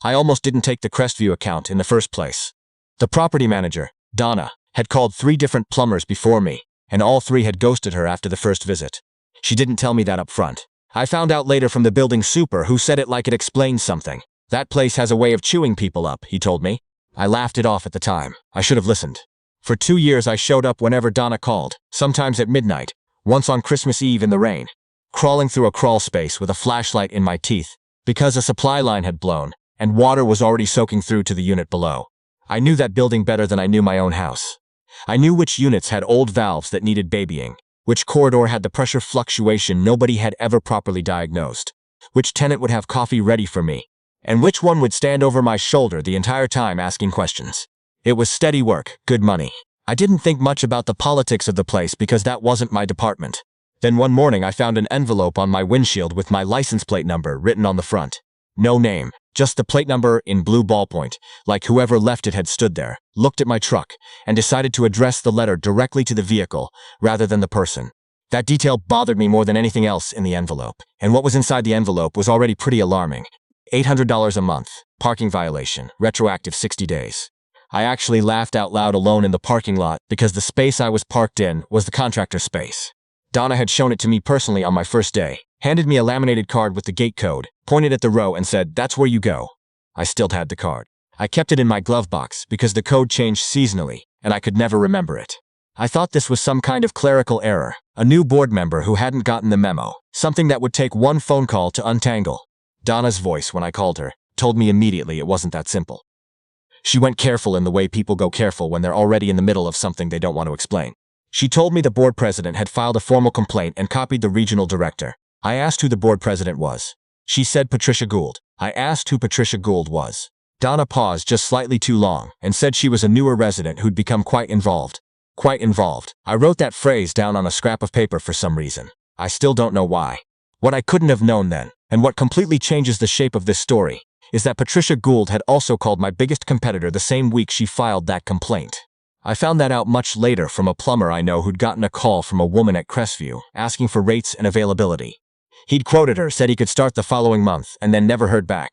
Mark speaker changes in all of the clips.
Speaker 1: I almost didn't take the Crestview account in the first place. The property manager, Donna, had called 3 different plumbers before me, and all 3 had ghosted her after the first visit. She didn't tell me that up front. I found out later from the building super who said it like it explained something. That place has a way of chewing people up, he told me. I laughed it off at the time. I should have listened. For 2 years I showed up whenever Donna called, sometimes at midnight, once on Christmas Eve in the rain, crawling through a crawl space with a flashlight in my teeth, because a supply line had blown, and water was already soaking through to the unit below. I knew that building better than I knew my own house. I knew which units had old valves that needed babying, which corridor had the pressure fluctuation nobody had ever properly diagnosed, which tenant would have coffee ready for me, and which one would stand over my shoulder the entire time asking questions. It was steady work, good money. I didn't think much about the politics of the place because that wasn't my department. Then one morning I found an envelope on my windshield with my license plate number written on the front. No name, just the plate number in blue ballpoint, like whoever left it had stood there, looked at my truck, and decided to address the letter directly to the vehicle rather than the person. That detail bothered me more than anything else in the envelope, and what was inside the envelope was already pretty alarming. $800 a month, parking violation, retroactive 60 days. I actually laughed out loud alone in the parking lot because the space I was parked in was the contractor's space. Donna had shown it to me personally on my first day, handed me a laminated card with the gate code, pointed at the row and said, "That's where you go." I still had the card. I kept it in my glove box because the code changed seasonally, and I could never remember it. I thought this was some kind of clerical error, a new board member who hadn't gotten the memo, something that would take one phone call to untangle. Donna's voice, when I called her, told me immediately it wasn't that simple. She went careful in the way people go careful when they're already in the middle of something they don't want to explain. She told me the board president had filed a formal complaint and copied the regional director. I asked who the board president was. She said Patricia Gould. I asked who Patricia Gould was. Donna paused just slightly too long and said she was a newer resident who'd become quite involved. Quite involved. I wrote that phrase down on a scrap of paper for some reason. I still don't know why. What I couldn't have known then, and what completely changes the shape of this story, is that Patricia Gould had also called my biggest competitor the same week she filed that complaint. I found that out much later from a plumber I know who'd gotten a call from a woman at Crestview asking for rates and availability. He'd quoted her, said he could start the following month, and then never heard back.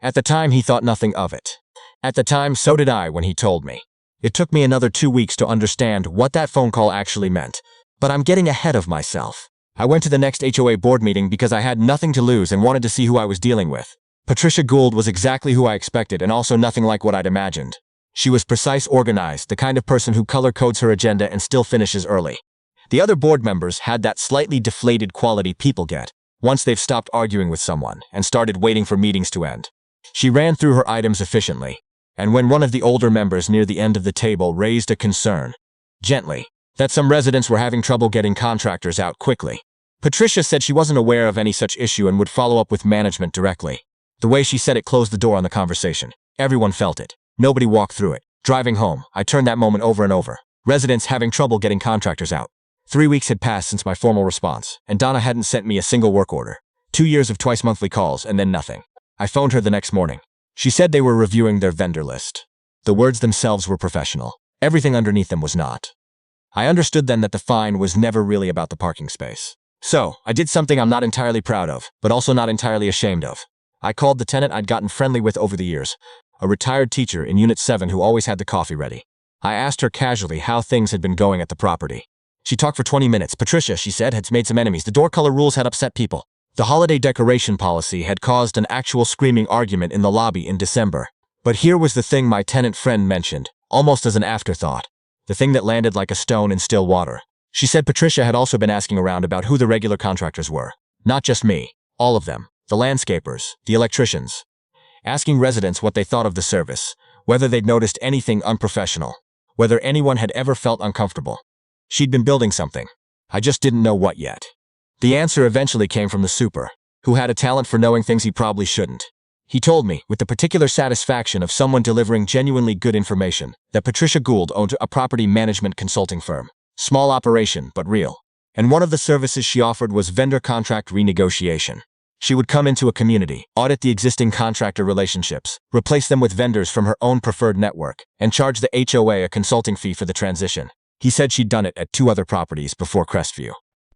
Speaker 1: At the time, he thought nothing of it. At the time, so did I when he told me. It took me another 2 weeks to understand what that phone call actually meant. But I'm getting ahead of myself. I went to the next HOA board meeting because I had nothing to lose and wanted to see who I was dealing with. Patricia Gould was exactly who I expected and also nothing like what I'd imagined. She was precise, organized, the kind of person who color codes her agenda and still finishes early. The other board members had that slightly deflated quality people get once they've stopped arguing with someone and started waiting for meetings to end. She ran through her items efficiently, and when one of the older members near the end of the table raised a concern, gently, that some residents were having trouble getting contractors out quickly, Patricia said she wasn't aware of any such issue and would follow up with management directly. The way she said it closed the door on the conversation. Everyone felt it. Nobody walked through it. Driving home, I turned that moment over and over. Residents having trouble getting contractors out. 3 weeks had passed since my formal response, and Donna hadn't sent me a single work order. 2 years of twice-monthly calls, and then nothing. I phoned her the next morning. She said they were reviewing their vendor list. The words themselves were professional. Everything underneath them was not. I understood then that the fine was never really about the parking space. So, I did something I'm not entirely proud of, but also not entirely ashamed of. I called the tenant I'd gotten friendly with over the years, a retired teacher in Unit 7 who always had the coffee ready. I asked her casually how things had been going at the property. She talked for 20 minutes. Patricia, she said, had made some enemies. The door color rules had upset people. The holiday decoration policy had caused an actual screaming argument in the lobby in December. But here was the thing my tenant friend mentioned, almost as an afterthought. The thing that landed like a stone in still water. She said Patricia had also been asking around about who the regular contractors were. Not just me. All of them. The landscapers, the electricians. Asking residents what they thought of the service, whether they'd noticed anything unprofessional, whether anyone had ever felt uncomfortable. She'd been building something. I just didn't know what yet. The answer eventually came from the super, who had a talent for knowing things he probably shouldn't. He told me, with the particular satisfaction of someone delivering genuinely good information, that Patricia Gould owned a property management consulting firm. Small operation, but real. And one of the services she offered was vendor contract renegotiation. She would come into a community, audit the existing contractor relationships, replace them with vendors from her own preferred network, and charge the HOA a consulting fee for the transition. He said she'd done it at 2 other properties before Crestview.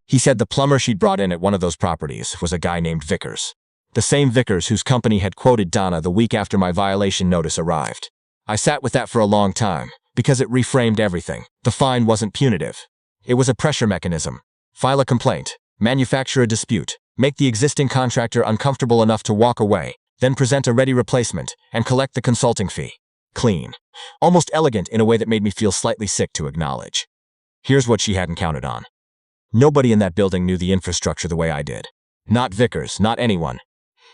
Speaker 1: He said the plumber she'd brought in at one of those properties was a guy named Vickers. The same Vickers whose company had quoted Donna the week after my violation notice arrived. I sat with that for a long time, because it reframed everything. The fine wasn't punitive. It was a pressure mechanism. File a complaint, manufacture a dispute, make the existing contractor uncomfortable enough to walk away, then present a ready replacement, and collect the consulting fee. Clean. Almost elegant in a way that made me feel slightly sick to acknowledge. Here's what she hadn't counted on. Nobody in that building knew the infrastructure the way I did. Not Vickers, not anyone.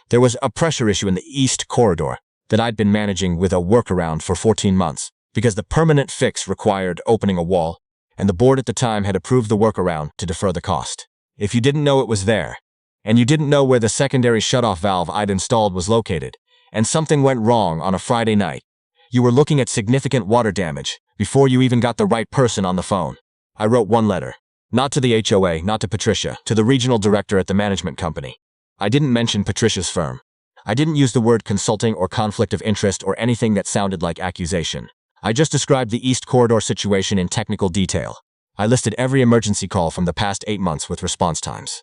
Speaker 1: There was a pressure issue in the East Corridor that I'd been managing with a workaround for 14 months, because the permanent fix required opening a wall, and the board at the time had approved the workaround to defer the cost. If you didn't know it was there, and you didn't know where the secondary shutoff valve I'd installed was located, and something went wrong on a Friday night, you were looking at significant water damage before you even got the right person on the phone. I wrote one letter. Not to the HOA, not to Patricia, to the regional director at the management company. I didn't mention Patricia's firm. I didn't use the word consulting or conflict of interest or anything that sounded like accusation. I just described the East Corridor situation in technical detail. I listed every emergency call from the past 8 months with response times.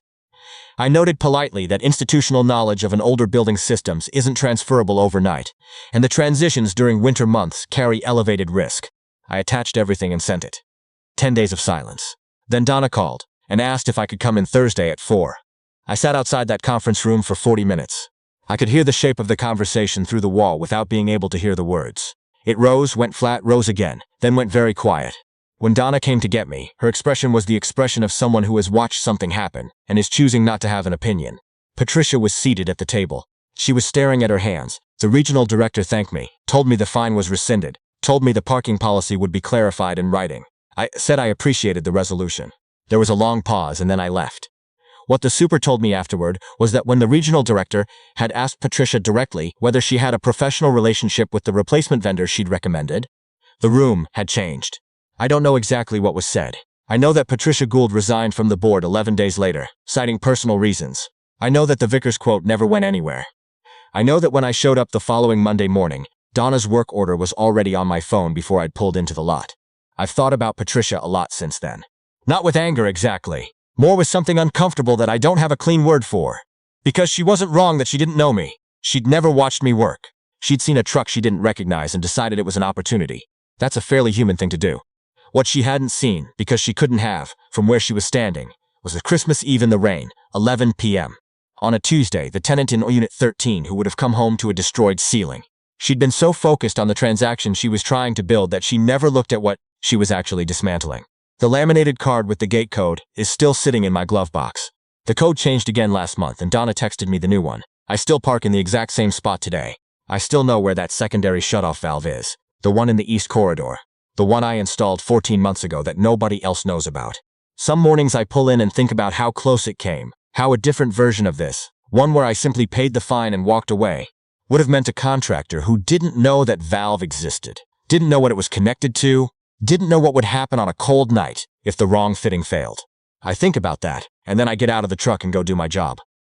Speaker 1: I noted politely that institutional knowledge of an older building's systems isn't transferable overnight, and the transitions during winter months carry elevated risk. I attached everything and sent it. 10 days of silence. Then Donna called and asked if I could come in Thursday at 4. I sat outside that conference room for 40 minutes. I could hear the shape of the conversation through the wall without being able to hear the words. It rose, went flat, rose again, then went very quiet. When Donna came to get me, her expression was the expression of someone who has watched something happen and is choosing not to have an opinion. Patricia was seated at the table. She was staring at her hands. The regional director thanked me, told me the fine was rescinded, told me the parking policy would be clarified in writing. I said I appreciated the resolution. There was a long pause and then I left. What the super told me afterward was that when the regional director had asked Patricia directly whether she had a professional relationship with the replacement vendor she'd recommended, the room had changed. I don't know exactly what was said. I know that Patricia Gould resigned from the board 11 days later, citing personal reasons. I know that the Vickers quote never went anywhere. I know that when I showed up the following Monday morning, Donna's work order was already on my phone before I'd pulled into the lot. I've thought about Patricia a lot since then. Not with anger exactly. More with something uncomfortable that I don't have a clean word for. Because she wasn't wrong that she didn't know me. She'd never watched me work. She'd seen a truck she didn't recognize and decided it was an opportunity. That's a fairly human thing to do. What she hadn't seen, because she couldn't have, from where she was standing, was a Christmas Eve in the rain, 11 p.m. On a Tuesday, the tenant in Unit 13 who would have come home to a destroyed ceiling. She'd been so focused on the transaction she was trying to build that she never looked at what she was actually dismantling. The laminated card with the gate code is still sitting in my glove box. The code changed again last month and Donna texted me the new one. I still park in the exact same spot today. I still know where that secondary shutoff valve is. The one in the East Corridor. The one I installed 14 months ago that nobody else knows about. Some mornings I pull in and think about how close it came, how a different version of this, one where I simply paid the fine and walked away, would have meant a contractor who didn't know that valve existed, didn't know what it was connected to, didn't know what would happen on a cold night if the wrong fitting failed. I think about that, and then I get out of the truck and go do my job.